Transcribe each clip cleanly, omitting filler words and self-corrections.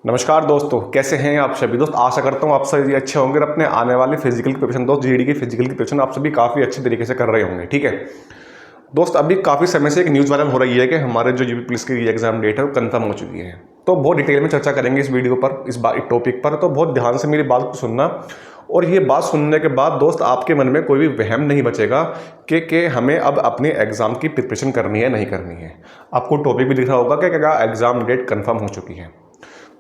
नमस्कार दोस्तों, कैसे हैं आप सभी दोस्त। आशा करता हूँ आप सभी अच्छे होंगे और अपने आने वाले फिजिकल की प्रिपरेशन दोस्त जीडी की फिजिकल की प्रिपरेशन आप सभी काफ़ी अच्छे तरीके से कर रहे होंगे। ठीक है दोस्त, अभी काफ़ी समय से एक न्यूज़ वायरल हो रही है कि हमारे जो यूपी पुलिस की एग्जाम डेट है वो कंफर्म हो चुकी है। तो बहुत डिटेल में चर्चा करेंगे इस वीडियो पर, इस टॉपिक पर। तो बहुत ध्यान से मेरी बात को सुनना, और ये बात सुनने के बाद दोस्त आपके मन में कोई भी वहम नहीं बचेगा कि हमें अब अपने एग्ज़ाम की प्रिपरेशन करनी है नहीं करनी है। आपको टॉपिक भी दिख रहा होगा कि क्या एग्ज़ाम डेट कंफर्म हो चुकी है।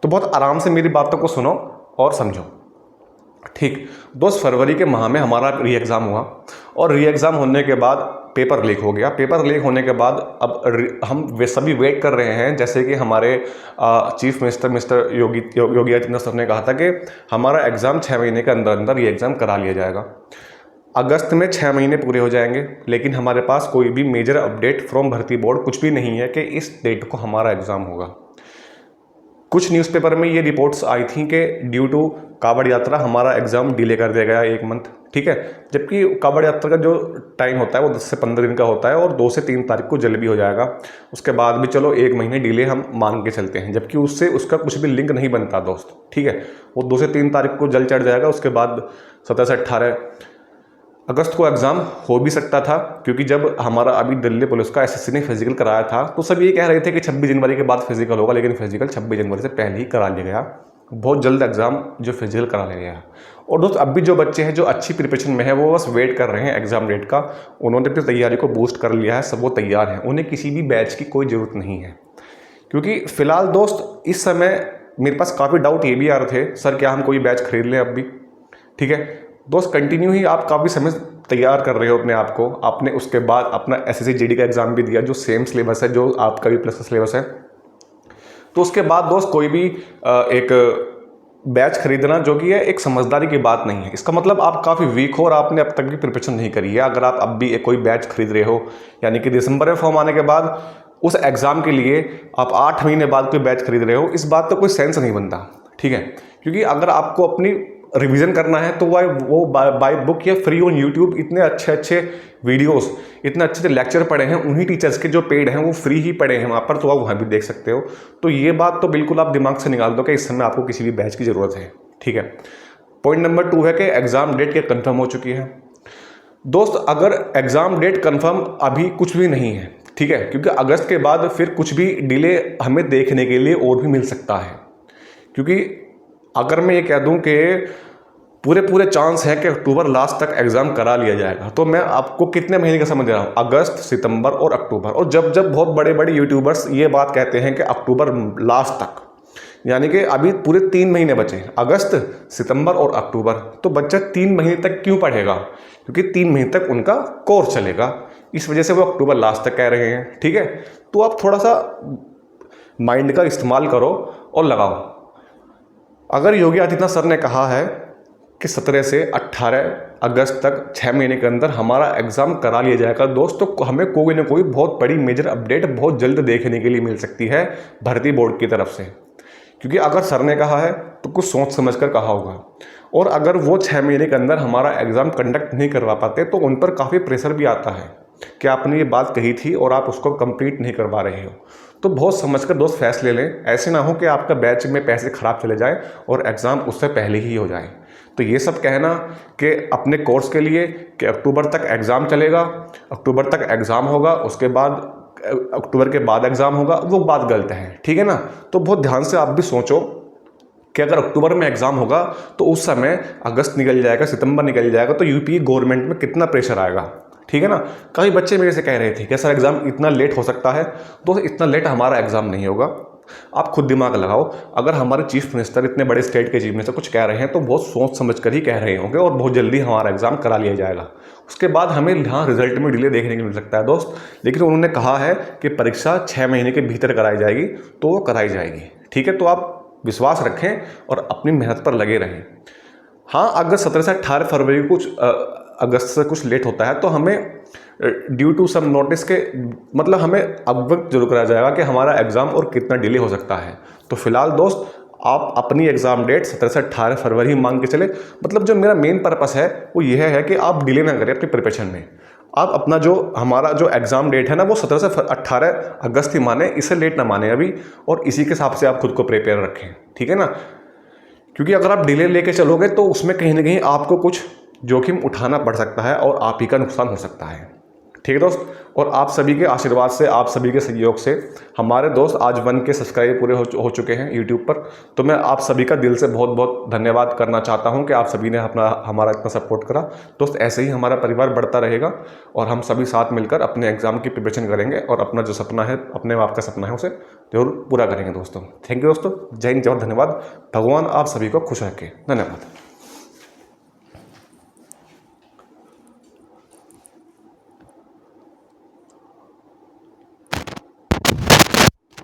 तो बहुत आराम से मेरी बातों को सुनो और समझो। ठीक दोस्त, फरवरी के माह में हमारा री एग्ज़ाम हुआ और री एग्ज़ाम होने के बाद पेपर लीक हो गया। पेपर लीक होने के बाद अब हम वे सभी वेट कर रहे हैं, जैसे कि हमारे chief minister mister Yogi Adityanath sir ने कहा था कि हमारा एग्ज़ाम 6 महीने के अंदर अंदर ये एग्ज़ाम करा लिया जाएगा। अगस्त में 6 महीने पूरे हो जाएंगे, लेकिन हमारे पास कोई भी मेजर अपडेट फ्रॉम भर्ती बोर्ड कुछ भी नहीं है कि इस डेट को हमारा एग्ज़ाम होगा। कुछ न्यूज़पेपर में ये रिपोर्ट्स आई थी कि ड्यू टू कावड़ यात्रा हमारा एग्ज़ाम डिले कर दिया गया 1 मंथ। ठीक है, जबकि कावड़ यात्रा का जो टाइम होता है वो 10 से 15 दिन का होता है और 2 से 3 तारीख को जल भी हो जाएगा। उसके बाद भी चलो 1 महीने डिले हम मान के चलते हैं, जबकि उससे उसका कुछ भी लिंक नहीं बनता दोस्त। ठीक है, वो 2 से 3 तारीख को जल चढ़ जाएगा। उसके बाद 17 से 18 अगस्त को एग्ज़ाम हो भी सकता था, क्योंकि जब हमारा अभी दिल्ली पुलिस का एसएससी ने फिजिकल कराया था तो सब ये कह रहे थे कि 26 जनवरी के बाद फिजिकल होगा, लेकिन फिजिकल 26 जनवरी से पहले ही करा लिया गया। बहुत जल्द एग्ज़ाम जो फिजिकल करा लिया गया। और दोस्त अब भी जो बच्चे हैं जो अच्छी प्रिपरेशन में है वो बस वेट कर रहे हैं एग्ज़ाम डेट का। उन्होंने अपनी तैयारी को बूस्ट कर लिया है, सब वो तैयार हैं, उन्हें किसी भी बैच की कोई ज़रूरत नहीं है। क्योंकि फ़िलहाल दोस्त इस समय मेरे पास काफ़ी डाउट ये भी आ रहे थे, सर क्या हम कोई बैच खरीद लें अब भी। ठीक है दोस्त, कंटिन्यू ही आप काफ़ी समय तैयार कर रहे हो अपने आप को। आपने उसके बाद अपना एसएससी जीडी का एग्ज़ाम भी दिया जो सेम सिलेबस है जो आपका भी प्लस का सिलेबस है। तो उसके बाद दोस्त कोई भी एक बैच खरीदना जो कि है एक समझदारी की बात नहीं है। इसका मतलब आप काफ़ी वीक हो और आपने अब तक भी प्रिपरेशन नहीं करी है। अगर आप अब भी एक कोई बैच खरीद रहे हो, यानी कि दिसंबर में फॉर्म आने के बाद उस एग्ज़ाम के लिए आप 8 महीने बाद कोई बैच खरीद रहे हो, इस बात का कोई सेंस नहीं बनता। ठीक है, क्योंकि अगर आपको अपनी रिवीजन करना है तो वो बाय बुक या फ्री ऑन यूट्यूब इतने अच्छे अच्छे वीडियोस, इतने अच्छे अच्छे लेक्चर पढ़े हैं, उन्हीं टीचर्स के जो पेड हैं वो फ्री ही पढ़े हैं वहाँ पर, तो आप वहाँ भी देख सकते हो। तो ये बात तो बिल्कुल आप दिमाग से निकाल दो कि इस समय आपको किसी भी बैच की ज़रूरत है। ठीक है, पॉइंट नंबर 2 है कि एग्ज़ाम डेट क्या कन्फर्म हो चुकी है। दोस्त अगर एग्ज़ाम डेट कन्फर्म अभी कुछ भी नहीं है, ठीक है, क्योंकि अगस्त के बाद फिर कुछ भी डिले हमें देखने के लिए और भी मिल सकता है। क्योंकि अगर मैं ये कह दूं कि पूरे चांस है कि अक्टूबर लास्ट तक एग्ज़ाम करा लिया जाएगा, तो मैं आपको कितने महीने का समय दे रहा हूँ, अगस्त, सितंबर और अक्टूबर। और जब जब बहुत बड़े बड़े यूट्यूबर्स ये बात कहते हैं कि अक्टूबर लास्ट तक, यानी कि अभी पूरे 3 महीने बचे, अगस्त, सितंबर और अक्टूबर। तो बच्चा 3 महीने तक क्यों पढ़ेगा? क्योंकि 3 महीने तक उनका कोर्स चलेगा, इस वजह से वो अक्टूबर लास्ट तक कह रहे हैं। ठीक है, तो आप थोड़ा सा माइंड का इस्तेमाल करो और लगाओ। अगर योगी आदित्यनाथ सर ने कहा है कि 17 से 18 अगस्त तक 6 महीने के अंदर हमारा एग्ज़ाम करा लिया जाएगा दोस्त, तो हमें कोई ना कोई बहुत बड़ी मेजर अपडेट बहुत जल्द देखने के लिए मिल सकती है भर्ती बोर्ड की तरफ से। क्योंकि अगर सर ने कहा है तो कुछ सोच समझ कर कहा होगा, और अगर वो 6 महीने के अंदर हमारा एग्ज़ाम कंडक्ट नहीं करवा पाते तो उन पर काफ़ी प्रेशर भी आता है कि आपने ये बात कही थी और आप उसको कंप्लीट नहीं करवा रहे हो। तो बहुत समझकर दोस्त फैसले लें, ऐसे ना हो कि आपका बैच में पैसे खराब चले जाए और एग्ज़ाम उससे पहले ही हो जाए। तो ये सब कहना कि अपने कोर्स के लिए कि अक्टूबर तक एग्ज़ाम चलेगा, अक्टूबर तक एग्ज़ाम होगा, उसके बाद अक्टूबर के बाद एग्ज़ाम होगा, वो बात गलत है। ठीक है ना, तो बहुत ध्यान से आप भी सोचो कि अगर अक्टूबर में एग्ज़ाम होगा तो उस समय अगस्त निकल जाएगा, सितंबर निकल जाएगा, तो यूपी गवर्नमेंट में कितना प्रेशर आएगा। ठीक है ना, कई बच्चे मेरे से कह रहे थे कि सर एग्ज़ाम इतना लेट हो सकता है, तो इतना लेट हमारा एग्ज़ाम नहीं होगा। आप खुद दिमाग लगाओ, अगर हमारे चीफ मिनिस्टर इतने बड़े स्टेट के चीफ मिनिस्टर कुछ कह रहे हैं तो बहुत सोच समझ कर ही कह रहे होंगे, और बहुत जल्दी हमारा एग्ज़ाम करा लिया जाएगा। उसके बाद हमें यहाँ रिजल्ट में डिले देखने को मिल सकता है दोस्त, लेकिन उन्होंने कहा है कि परीक्षा 6 महीने के भीतर कराई जाएगी, तो वो कराई जाएगी। ठीक है, तो आप विश्वास रखें और अपनी मेहनत पर लगे रहें। हाँ, अगर 17 से 18 फरवरी को कुछ अगस्त से कुछ लेट होता है तो हमें ड्यू टू सम नोटिस के मतलब हमें अवगत जरूर कराया जाएगा कि हमारा एग्ज़ाम और कितना डिले हो सकता है। तो फिलहाल दोस्त आप अपनी एग्ज़ाम डेट 17 से 18 फरवरी ही मान के चले। मतलब जो मेरा मेन पर्पस है वो यह है कि आप डिले ना करें अपनी प्रिपरेशन में। आप अपना जो हमारा जो एग्ज़ाम डेट है ना वो 17 से 18 अगस्त ही माने, इसे लेट ना माने अभी, और इसी के हिसाब से आप खुद को प्रिपेयर रखें, ठीक है ना। क्योंकि अगर आप डिले लेके चलोगे तो उसमें कहीं ना कहीं आपको कुछ जोखिम उठाना पड़ सकता है और आप ही का नुकसान हो सकता है, ठीक है दोस्त। और आप सभी के आशीर्वाद से, आप सभी के सहयोग से हमारे दोस्त आज 1 के सब्सक्राइबर पूरे हो चुके हैं यूट्यूब पर। तो मैं आप सभी का दिल से बहुत बहुत धन्यवाद करना चाहता हूं कि आप सभी ने हमारा इतना सपोर्ट करा। दोस्त ऐसे ही हमारा परिवार बढ़ता रहेगा और हम सभी साथ मिलकर अपने एग्ज़ाम की प्रिपरेशन करेंगे और अपना जो सपना है, अपने आप का सपना है, उसे जरूर पूरा करेंगे दोस्तों। थैंक यू दोस्तों, जय हिंद, जय भारत, धन्यवाद। भगवान आप सभी को खुश रखे, धन्यवाद।